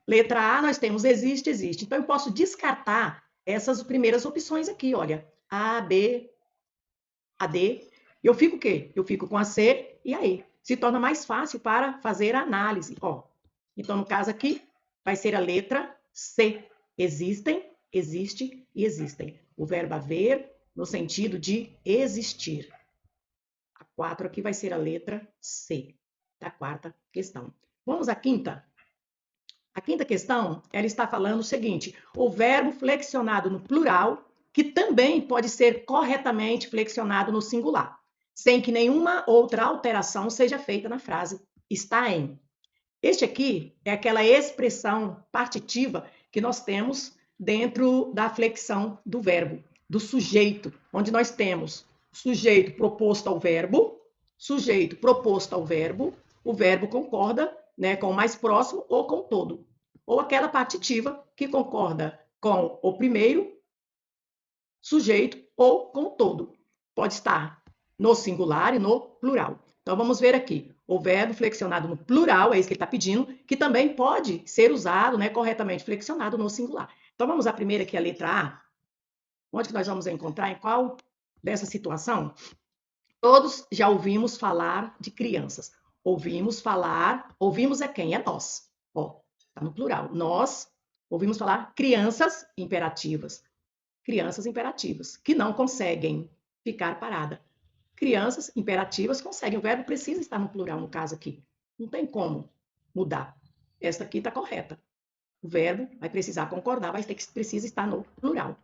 Letra A, nós temos existe, existe. Então, eu posso descartar essas primeiras opções aqui, olha. A, B, a D. Eu fico o quê? Eu fico com a C e a E. Se torna mais fácil para fazer a análise. Ó. Então, no caso aqui, vai ser a letra C. Existem, existe e existem. O verbo haver no sentido de existir. A 4 aqui vai ser a letra C da quarta questão. Vamos à quinta. A quinta questão, ela está falando o seguinte: o verbo flexionado no plural, que também pode ser corretamente flexionado no singular, sem que nenhuma outra alteração seja feita na frase está em. Este aqui é aquela expressão partitiva que nós temos dentro da flexão do verbo, do sujeito, onde nós temos sujeito proposto ao verbo, sujeito proposto ao verbo, o verbo concorda, né, com o mais próximo ou com o todo. Ou aquela partitiva que concorda com o primeiro sujeito ou com o todo. Pode estar no singular e no plural. Então, vamos ver aqui. O verbo flexionado no plural, é isso que ele está pedindo, que também pode ser usado, né, corretamente flexionado no singular. Então, vamos à primeira aqui, a letra A. Onde que nós vamos encontrar? Em qual dessa situação? Todos já ouvimos falar de crianças. Ouvimos é quem? É nós. Ó, tá no plural. Nós ouvimos falar crianças imperativas. Crianças imperativas, que não conseguem ficar parada. Crianças imperativas conseguem. O verbo precisa estar no plural, no caso aqui. Não tem como mudar. Esta aqui está correta. O verbo vai precisar concordar, vai ter que precisa estar no plural.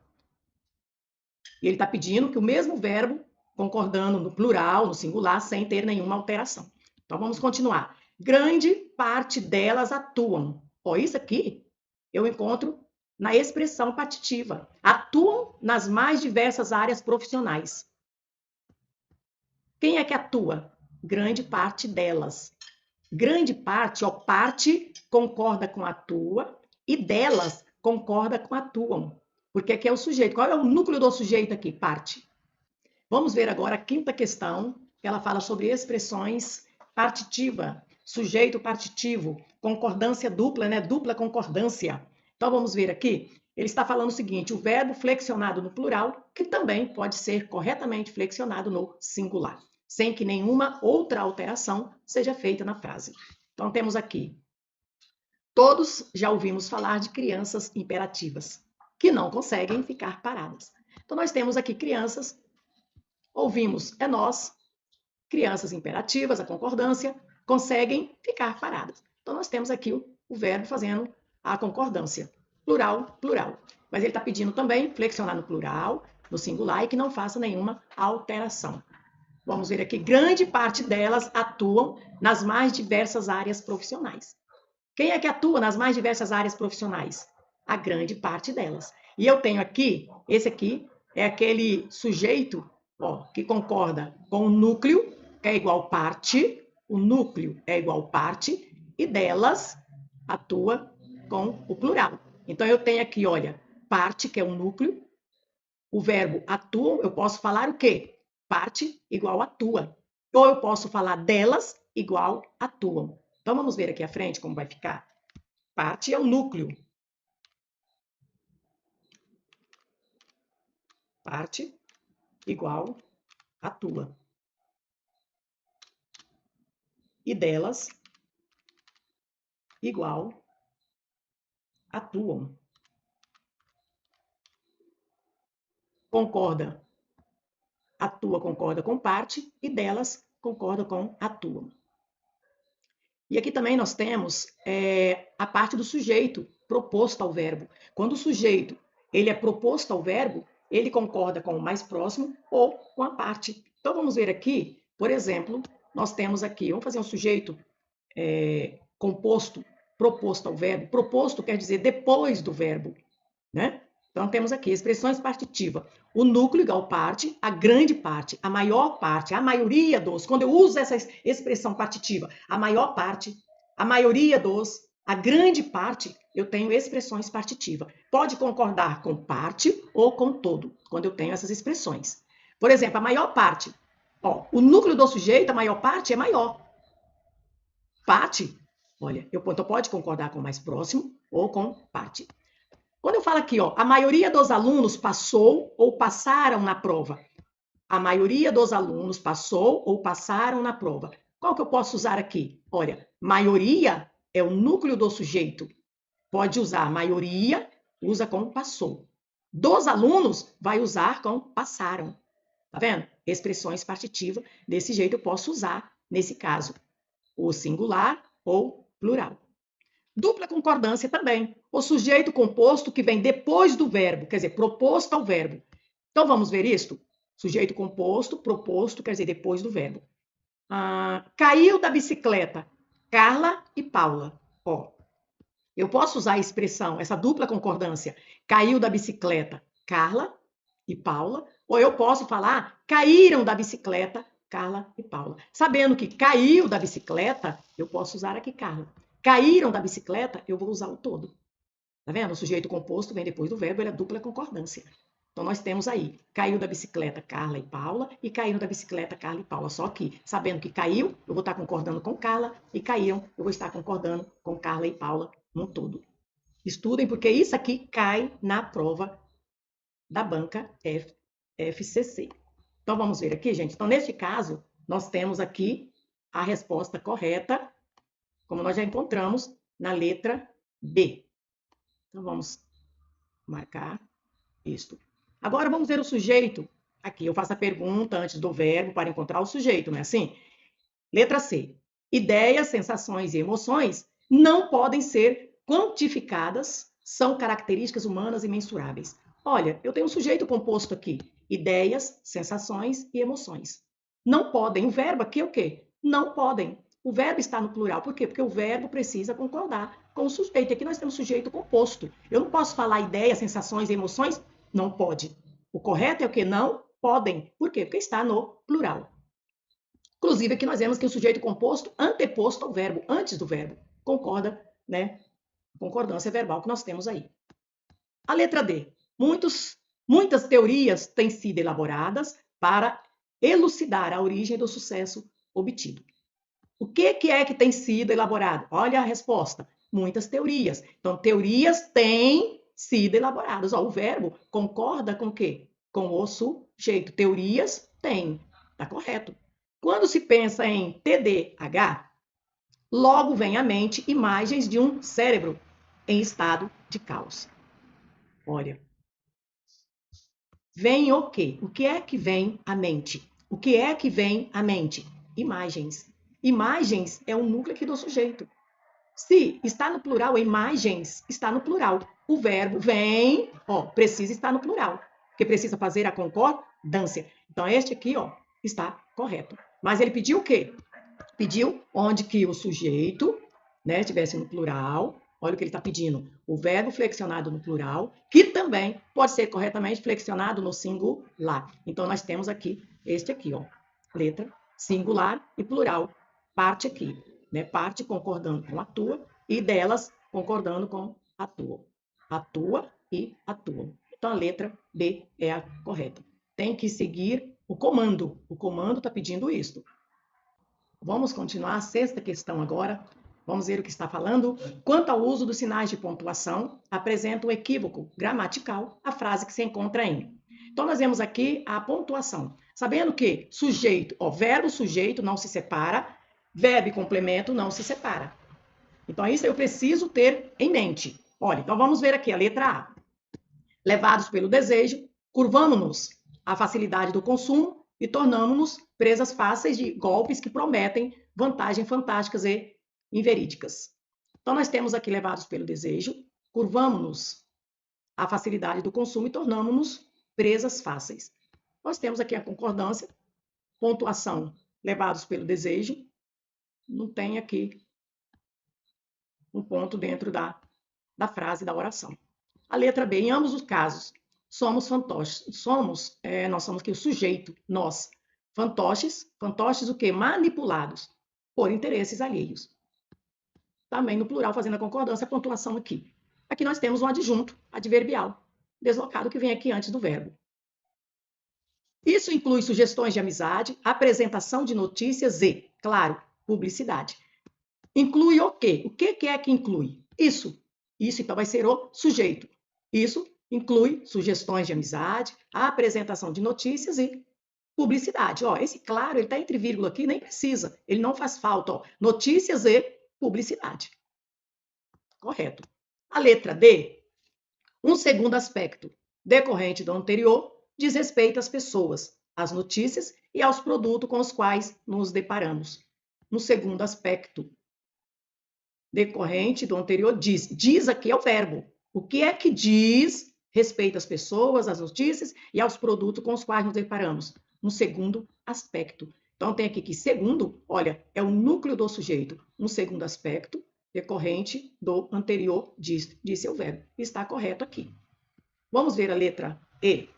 E ele está pedindo que o mesmo verbo, concordando no plural, no singular, sem ter nenhuma alteração. Então, vamos continuar. Grande parte delas atuam. Ó, isso aqui eu encontro na expressão partitiva. Atuam nas mais diversas áreas profissionais. Quem é que atua? Grande parte delas. Grande parte, ó, parte concorda com atua e delas concorda com atuam. Porque aqui é o sujeito. Qual é o núcleo do sujeito aqui? Parte. Vamos ver agora a quinta questão. Ela fala sobre expressões partitiva, sujeito partitivo, concordância dupla, né? Dupla concordância. Então vamos ver aqui. Ele está falando o seguinte: o verbo flexionado no plural, que também pode ser corretamente flexionado no singular, sem que nenhuma outra alteração seja feita na frase. Então temos aqui: todos já ouvimos falar de crianças imperativas, que não conseguem ficar paradas. Então nós temos aqui crianças, ouvimos é nós, crianças imperativas, a concordância, conseguem ficar paradas. Então nós temos aqui o verbo fazendo a concordância. Plural, plural. Mas ele está pedindo também flexionar no plural, no singular, e que não faça nenhuma alteração. Vamos ver aqui, grande parte delas atuam nas mais diversas áreas profissionais. Quem é que atua nas mais diversas áreas profissionais? A grande parte delas. E eu tenho aqui, esse aqui é aquele sujeito, ó, que concorda com o núcleo, é igual parte, o núcleo é igual parte, e delas atua com o plural. Então, eu tenho aqui, olha, parte, que é o núcleo, o verbo atuam, eu posso falar o quê? Parte igual atua. Ou eu posso falar delas igual atuam. Então, vamos ver aqui à frente como vai ficar. Parte é o núcleo. Parte igual atua. E delas igual atuam. Concorda. Atua concorda com parte e delas concorda com atuam. E aqui também nós temos a parte do sujeito proposto ao verbo. Quando o sujeito ele é proposto ao verbo, ele concorda com o mais próximo ou com a parte. Então vamos ver aqui, por exemplo, nós temos aqui, vamos fazer um sujeito composto, proposto ao verbo. Proposto quer dizer depois do verbo, né? Então temos aqui expressões partitivas. O núcleo igual parte, a grande parte, a maior parte, a maioria dos. Quando eu uso essa expressão partitiva, a maior parte, a maioria dos, a grande parte, eu tenho expressões partitivas. Pode concordar com parte ou com todo, quando eu tenho essas expressões. Por exemplo, a maior parte, ó, o núcleo do sujeito, a maior parte é maior. Parte, olha, então pode concordar com o mais próximo ou com parte. Quando eu falo aqui, ó, a maioria dos alunos passou ou passaram na prova. A maioria dos alunos passou ou passaram na prova. Qual que eu posso usar aqui? Olha, maioria é o núcleo do sujeito. Pode usar maioria, usa com passou. Dos alunos, vai usar com passaram. Tá vendo? Expressões partitivas. Desse jeito eu posso usar, nesse caso, o singular ou plural. Dupla concordância também. O sujeito composto que vem depois do verbo, quer dizer, proposto ao verbo. Então, vamos ver isto? Sujeito composto, proposto, quer dizer, depois do verbo. Caiu da bicicleta. Carla e Paula. Ó, eu posso usar a expressão, essa dupla concordância, caiu da bicicleta Carla e Paula, ou eu posso falar caíram da bicicleta Carla e Paula. Sabendo que caiu da bicicleta, eu posso usar aqui Carla. Caíram da bicicleta, eu vou usar o todo. Tá vendo? O sujeito composto vem depois do verbo, ele é dupla concordância. Então, nós temos aí, caiu da bicicleta Carla e Paula e caíram da bicicleta Carla e Paula. Só que, sabendo que caiu, eu vou estar concordando com Carla e caíram, eu vou estar concordando com Carla e Paula no todo. Estudem, porque isso aqui cai na prova da banca FCC. Então, vamos ver aqui, gente. Então, neste caso, nós temos aqui a resposta correta, como nós já encontramos na letra B. Então, vamos marcar isto. Agora, vamos ver o sujeito. Aqui, eu faço a pergunta antes do verbo para encontrar o sujeito, não é assim? Letra C. Ideias, sensações e emoções não podem ser quantificadas, são características humanas e mensuráveis. Olha, eu tenho um sujeito composto aqui. Ideias, sensações e emoções. Não podem. O verbo aqui é o quê? Não podem. O verbo está no plural. Por quê? Porque o verbo precisa concordar com o sujeito. Aqui nós temos sujeito composto. Eu não posso falar ideias, sensações e emoções? Não pode. O correto é o que? Não podem. Por quê? Porque está no plural. Inclusive, aqui nós vemos que o sujeito composto anteposto ao verbo, antes do verbo. Concorda, né? Concordância verbal que nós temos aí. A letra D. Muitas teorias têm sido elaboradas para elucidar a origem do sucesso obtido. O que é que tem sido elaborado? Olha a resposta. Muitas teorias. Então, teorias têm sido elaboradas. Ó, o verbo concorda com o quê? Com o sujeito. Teorias têm. Está correto. Quando se pensa em TDAH, logo vem à mente imagens de um cérebro em estado de caos. Olha, vem o quê? O que é que vem à mente? O que é que vem à mente? Imagens. Imagens é o núcleo aqui do sujeito. Se está no plural, imagens está no plural. O verbo vem, ó, precisa estar no plural, porque precisa fazer a concordância. Então, este aqui, ó, está correto. Mas ele pediu o quê? Pediu onde que o sujeito, né, estivesse no plural. Olha o que ele está pedindo. O verbo flexionado no plural, que também pode ser corretamente flexionado no singular. Então, nós temos aqui este aqui, ó. Letra singular e plural. Parte aqui, né? Parte concordando com a tua e delas concordando com a tua. A tua e a tua. Então, a letra B é a correta. Tem que seguir o comando. O comando está pedindo isso. Vamos continuar a sexta questão agora. Vamos ver o que está falando. Quanto ao uso dos sinais de pontuação, apresenta um equívoco gramatical a frase que se encontra em. Então, nós vemos aqui a pontuação. Sabendo que sujeito, ó, verbo sujeito não se separa, verbo e complemento não se separa. Então, isso eu preciso ter em mente. Olha, então vamos ver aqui a letra A. Levados pelo desejo, curvamos-nos à facilidade do consumo e tornamos-nos presas fáceis de golpes que prometem vantagens fantásticas e inverídicas. Então, nós temos aqui levados pelo desejo, curvamos-nos à facilidade do consumo e tornamos-nos presas fáceis. Nós temos aqui a concordância, pontuação, levados pelo desejo, não tem aqui um ponto dentro da frase, da oração. A letra B, em ambos os casos, somos fantoches. Nós somos aqui o sujeito, nós. Fantoches o quê? Manipulados por interesses alheios. Também no plural, fazendo a concordância, a pontuação aqui. Aqui nós temos um adjunto adverbial, deslocado, que vem aqui antes do verbo. Isso inclui sugestões de amizade, apresentação de notícias e, claro, publicidade. Inclui o quê? O que é que inclui? Isso. Isso, então, vai ser o sujeito. Isso inclui sugestões de amizade, a apresentação de notícias e publicidade. Ó, esse claro, ele está entre vírgula aqui, nem precisa. Ele não faz falta. Ó. Notícias e publicidade. Correto. A letra D, um segundo aspecto decorrente do anterior, diz respeito às pessoas, às notícias e aos produtos com os quais nos deparamos. No segundo aspecto decorrente do anterior, diz. Diz aqui é o verbo. O que é que diz respeito às pessoas, às notícias e aos produtos com os quais nos deparamos? No segundo aspecto. Então, tem aqui que segundo, olha, é o núcleo do sujeito, um segundo aspecto decorrente do anterior, disse o verbo. Está correto aqui. Vamos ver a letra E.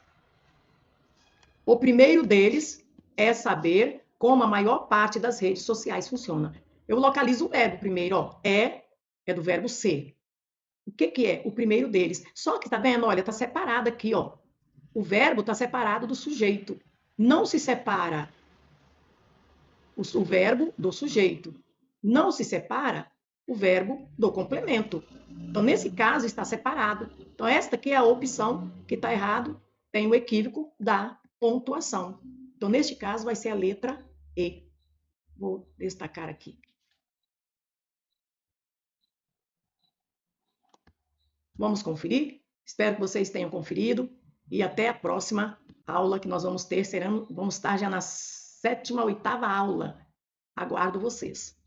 O primeiro deles é saber como a maior parte das redes sociais funciona. Eu localizo o verbo primeiro, ó. É do verbo ser. O que é? O primeiro deles. Só que, tá vendo? Olha, tá separado aqui, ó. O verbo está separado do sujeito. Não se separa o verbo do sujeito. Não se separa o verbo do complemento. Então, nesse caso, está separado. Então, esta aqui é a opção que está errado, tem o equívoco da pontuação. Então, neste caso, vai ser a letra E. Vou destacar aqui. Vamos conferir? Espero que vocês tenham conferido. E até a próxima aula que nós vamos ter. Vamos estar já na 7ª, 8ª aula. Aguardo vocês.